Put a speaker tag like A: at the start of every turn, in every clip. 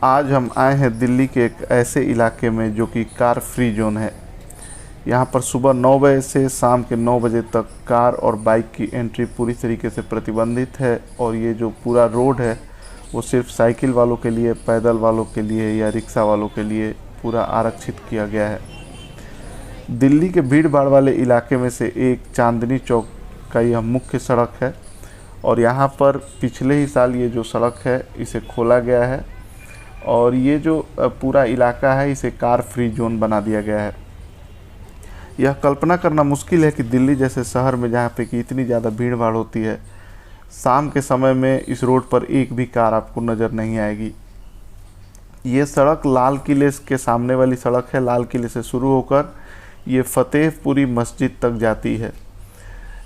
A: आज हम आए हैं दिल्ली के एक ऐसे इलाके में जो कि कार फ्री जोन है। यहाँ पर सुबह 9 बजे से शाम के 9 बजे तक कार और बाइक की एंट्री पूरी तरीके से प्रतिबंधित है और ये जो पूरा रोड है वो सिर्फ साइकिल वालों के लिए, पैदल वालों के लिए या रिक्शा वालों के लिए पूरा आरक्षित किया गया है। दिल्ली के भीड़ भाड़ वाले इलाके में से एक चांदनी चौक का यह मुख्य सड़क है और यहाँ पर पिछले ही साल ये जो सड़क है इसे खोला गया है और ये जो पूरा इलाका है इसे कार फ्री जोन बना दिया गया है। यह कल्पना करना मुश्किल है कि दिल्ली जैसे शहर में जहाँ पे कि इतनी ज़्यादा भीड़ भाड़ होती है, शाम के समय में इस रोड पर एक भी कार आपको नज़र नहीं आएगी। ये सड़क लाल किले के सामने वाली सड़क है। लाल किले से शुरू होकर ये फतेहपुरी मस्जिद तक जाती है।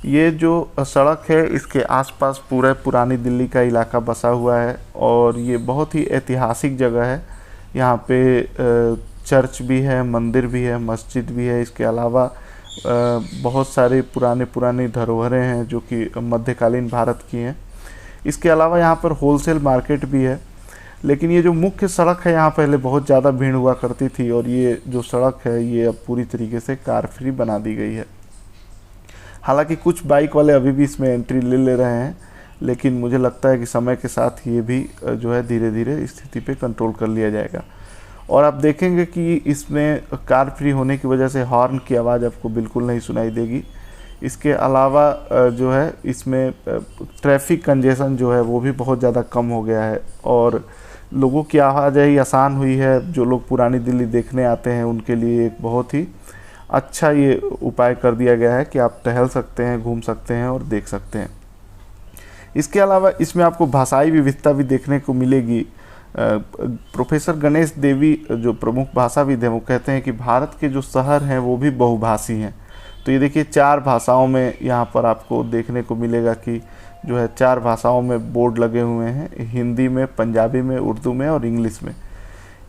A: ये जो सड़क है इसके आसपास पूरा पुरानी दिल्ली का इलाका बसा हुआ है और ये बहुत ही ऐतिहासिक जगह है। यहाँ पे चर्च भी है, मंदिर भी है, मस्जिद भी है। इसके अलावा बहुत सारे पुरानी धरोहरें हैं जो कि मध्यकालीन भारत की हैं। इसके अलावा यहाँ पर होलसेल मार्केट भी है। लेकिन ये जो मुख्य सड़क है यहाँ पहले बहुत ज़्यादा भीड़ हुआ करती थी और ये जो सड़क है ये अब पूरी तरीके से कार फ्री बना दी गई है। हालांकि कुछ बाइक वाले अभी भी इसमें एंट्री ले रहे हैं, लेकिन मुझे लगता है कि समय के साथ ये भी जो है धीरे धीरे स्थिति पे कंट्रोल कर लिया जाएगा। और आप देखेंगे कि इसमें कार फ्री होने की वजह से हॉर्न की आवाज़ आपको बिल्कुल नहीं सुनाई देगी। इसके अलावा जो है इसमें ट्रैफिक कंजेशन जो है वो भी बहुत ज़्यादा कम हो गया है और लोगों की आवाजाही आसान हुई है। जो लोग पुरानी दिल्ली देखने आते हैं उनके लिए एक बहुत ही अच्छा ये उपाय कर दिया गया है कि आप टहल सकते हैं, घूम सकते हैं और देख सकते हैं। इसके अलावा इसमें आपको भाषाई विविधता भी देखने को मिलेगी। प्रोफेसर गणेश देवी जो प्रमुख भाषाविद हैं वो कहते हैं कि भारत के जो शहर हैं वो भी बहुभाषी हैं। तो ये देखिए 4 भाषाओं में यहाँ पर आपको देखने को मिलेगा कि जो है 4 भाषाओं में बोर्ड लगे हुए हैं, हिंदी में, पंजाबी में, उर्दू में और इंग्लिश में।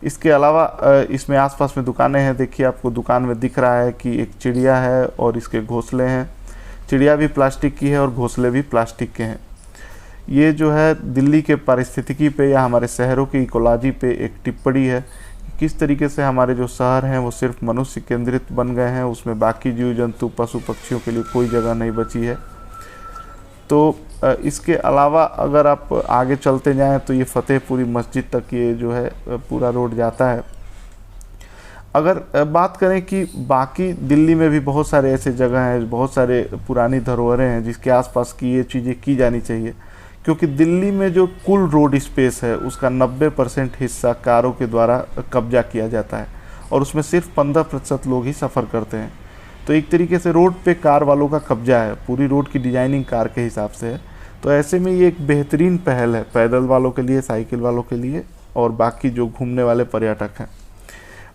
A: इसके अलावा इसमें आसपास में दुकानें हैं। देखिए आपको दुकान में दिख रहा है कि एक चिड़िया है और इसके घोंसले हैं। चिड़िया भी प्लास्टिक की है और घोंसले भी प्लास्टिक के हैं। ये जो है दिल्ली के पारिस्थितिकी पे या हमारे शहरों की इकोलॉजी पे एक टिप्पणी है कि किस तरीके से हमारे जो शहर हैं वो सिर्फ मनुष्य केंद्रित बन गए हैं। उसमें बाकी जीव जंतु, पशु पक्षियों के लिए कोई जगह नहीं बची है। तो इसके अलावा अगर आप आगे चलते जाएं तो ये फतेहपुरी मस्जिद तक ये जो है पूरा रोड जाता है। अगर बात करें कि बाकी दिल्ली में भी बहुत सारे ऐसे जगह हैं, बहुत सारे पुरानी धरोहरें हैं जिसके आसपास की ये चीज़ें की जानी चाहिए, क्योंकि दिल्ली में जो कुल रोड स्पेस है उसका 90% हिस्सा कारों के द्वारा कब्जा किया जाता है और उसमें सिर्फ 15% लोग ही सफ़र करते हैं। तो एक तरीके से रोड पे कार वालों का कब्जा है। पूरी रोड की डिजाइनिंग कार के हिसाब से है। तो ऐसे में ये एक बेहतरीन पहल है पैदल वालों के लिए, साइकिल वालों के लिए और बाकी जो घूमने वाले पर्यटक हैं।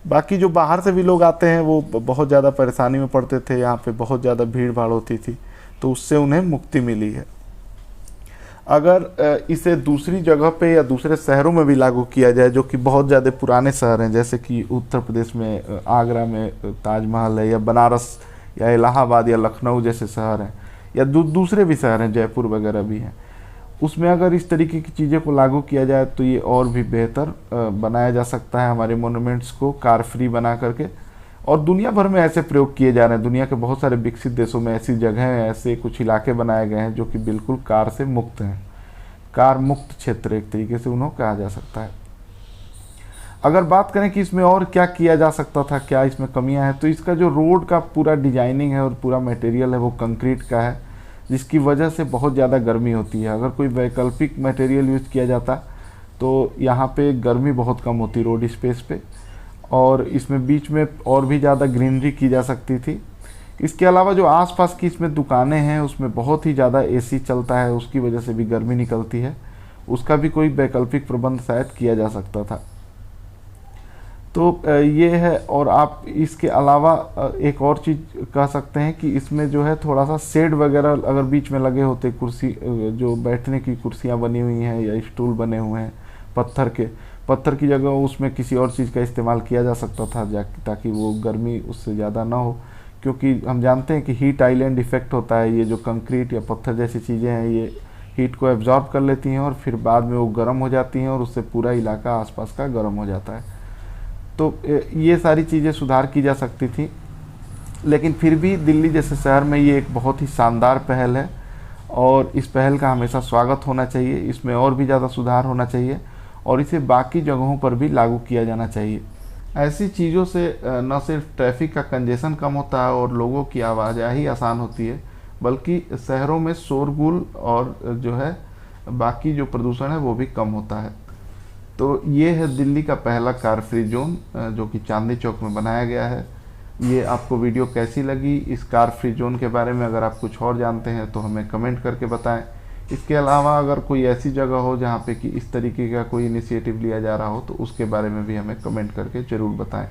A: बाकी जो बाहर से भी लोग आते हैं वो बहुत ज़्यादा परेशानी में पड़ते थे। यहाँ पे बहुत ज़्यादा भीड़ भाड़ होती थी, तो उससे उन्हें मुक्ति मिली है। अगर इसे दूसरी जगह पे या दूसरे शहरों में भी लागू किया जाए जो कि बहुत ज़्यादा पुराने शहर हैं, जैसे कि उत्तर प्रदेश में आगरा में ताजमहल है, या बनारस या इलाहाबाद या लखनऊ जैसे शहर हैं, या दूसरे भी शहर हैं, जयपुर वगैरह भी हैं, उसमें अगर इस तरीके की चीज़ें को लागू किया जाए तो ये और भी बेहतर बनाया जा सकता है हमारे मोनूमेंट्स को कार फ्री बना करके। और दुनिया भर में ऐसे प्रयोग किए जा रहे हैं। दुनिया के बहुत सारे विकसित देशों में ऐसी जगह हैं, ऐसे कुछ इलाके बनाए गए हैं जो कि बिल्कुल कार से मुक्त हैं। कार मुक्त क्षेत्र एक तरीके से उन्हें कहा जा सकता है। अगर बात करें कि इसमें और क्या किया जा सकता था, क्या इसमें कमियां हैं, तो इसका जो रोड का पूरा डिजाइनिंग है और पूरा मटेरियल है वो कंक्रीट का है, जिसकी वजह से बहुत ज़्यादा गर्मी होती है। अगर कोई वैकल्पिक मटेरियल यूज़ किया जाता तो यहाँ पे गर्मी बहुत कम होती रोड स्पेस पे, और इसमें बीच में और भी ज़्यादा ग्रीनरी की जा सकती थी। इसके अलावा जो आसपास की इसमें दुकानें हैं उसमें बहुत ही ज़्यादा एसी चलता है, उसकी वजह से भी गर्मी निकलती है। उसका भी कोई वैकल्पिक प्रबंध शायद किया जा सकता था। तो ये है। और आप इसके अलावा एक और चीज़ कह सकते हैं कि इसमें जो है थोड़ा सा शेड वगैरह अगर बीच में लगे होते, कुर्सी जो बैठने की कुर्सियाँ बनी हुई हैं या स्टूल बने हुए हैं पत्थर की जगह उसमें किसी और चीज़ का इस्तेमाल किया जा सकता था ताकि वो गर्मी उससे ज़्यादा ना हो। क्योंकि हम जानते हैं कि हीट आइलैंड इफ़ेक्ट होता है। ये जो कंक्रीट या पत्थर जैसी चीज़ें हैं ये हीट को एब्जॉर्ब कर लेती हैं और फिर बाद में वो गर्म हो जाती हैं और उससे पूरा इलाका आसपास का गर्म हो जाता है। तो ये सारी चीज़ें सुधार की जा सकती थी, लेकिन फिर भी दिल्ली जैसे शहर में ये एक बहुत ही शानदार पहल है और इस पहल का हमेशा स्वागत होना चाहिए। इसमें और भी ज़्यादा सुधार होना चाहिए और इसे बाकी जगहों पर भी लागू किया जाना चाहिए। ऐसी चीज़ों से न सिर्फ ट्रैफिक का कंजेशन कम होता है और लोगों की आवाजाही आसान होती है, बल्कि शहरों में शोरगुल और जो है बाकी जो प्रदूषण है वो भी कम होता है। तो ये है दिल्ली का पहला कार फ्री जोन जो कि चांदनी चौक में बनाया गया है। ये आपको वीडियो कैसी लगी? इस कार फ्री जोन के बारे में अगर आप कुछ और जानते हैं तो हमें कमेंट करके बताएं। इसके अलावा अगर कोई ऐसी जगह हो जहाँ पे कि इस तरीके का कोई इनिशिएटिव लिया जा रहा हो तो उसके बारे में भी हमें कमेंट करके ज़रूर बताएं।